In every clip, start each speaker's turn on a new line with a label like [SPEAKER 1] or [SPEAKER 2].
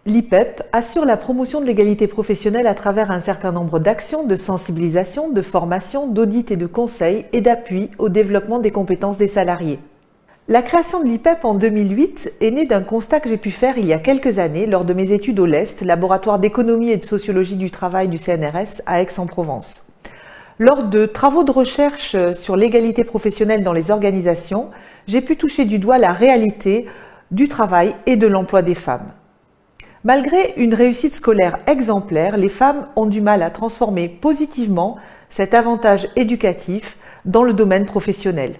[SPEAKER 1] L'IPEP assure la promotion de l'égalité professionnelle à travers un certain nombre d'actions de sensibilisation, de formation, d'audit et de conseil et d'appui au développement des compétences des salariés. La création de l'IPEP en 2008 est née d'un constat que j'ai pu faire il y a quelques années lors de mes études au LEST, laboratoire d'économie et de sociologie du travail du CNRS à Aix-en-Provence. Lors de travaux de recherche sur l'égalité professionnelle dans les organisations, j'ai pu toucher du doigt la réalité du travail et de l'emploi des femmes. Malgré une réussite scolaire exemplaire, les femmes ont du mal à transformer positivement cet avantage éducatif dans le domaine professionnel.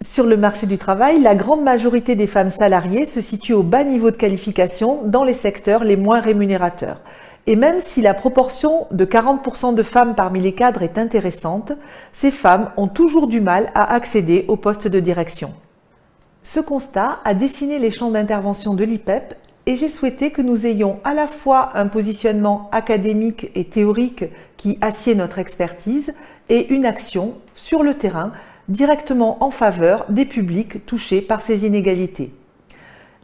[SPEAKER 1] Sur le marché du travail, la grande majorité des femmes salariées se situe au bas niveau de qualification dans les secteurs les moins rémunérateurs. Et même si la proportion de 40% de femmes parmi les cadres est intéressante, ces femmes ont toujours du mal à accéder aux postes de direction. Ce constat a dessiné les champs d'intervention de l'IPEP et j'ai souhaité que nous ayons à la fois un positionnement académique et théorique qui assied notre expertise et une action sur le terrain directement en faveur des publics touchés par ces inégalités.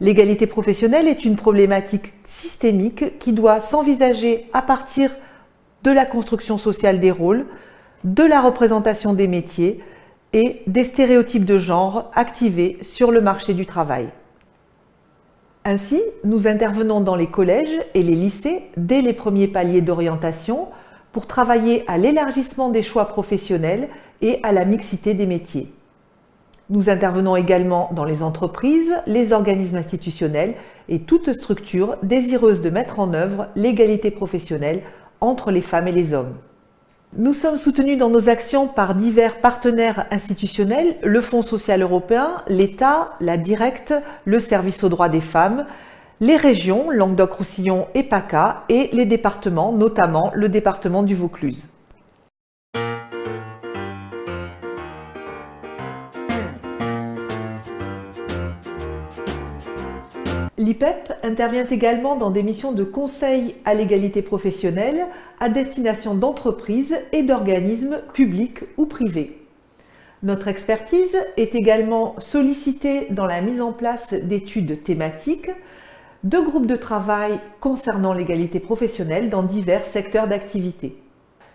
[SPEAKER 1] L'égalité professionnelle est une problématique systémique qui doit s'envisager à partir de la construction sociale des rôles, de la représentation des métiers et des stéréotypes de genre activés sur le marché du travail. Ainsi, nous intervenons dans les collèges et les lycées dès les premiers paliers d'orientation pour travailler à l'élargissement des choix professionnels et à la mixité des métiers. Nous intervenons également dans les entreprises, les organismes institutionnels et toute structure désireuse de mettre en œuvre l'égalité professionnelle entre les femmes et les hommes. Nous sommes soutenus dans nos actions par divers partenaires institutionnels, le Fonds social européen, l'État, la Directe, le Service aux droits des femmes, les régions, Languedoc-Roussillon et PACA, et les départements, notamment le département du Vaucluse. L'IPEP intervient également dans des missions de conseil à l'égalité professionnelle à destination d'entreprises et d'organismes publics ou privés. Notre expertise est également sollicitée dans la mise en place d'études thématiques, de groupes de travail concernant l'égalité professionnelle dans divers secteurs d'activité.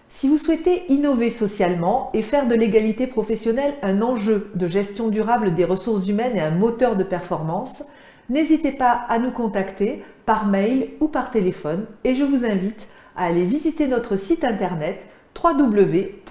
[SPEAKER 1] Si vous souhaitez innover socialement et faire de l'égalité professionnelle un enjeu de gestion durable des ressources humaines et un moteur de performance, n'hésitez pas à nous contacter par mail ou par téléphone et je vous invite à aller visiter notre site internet www.ipep.fr.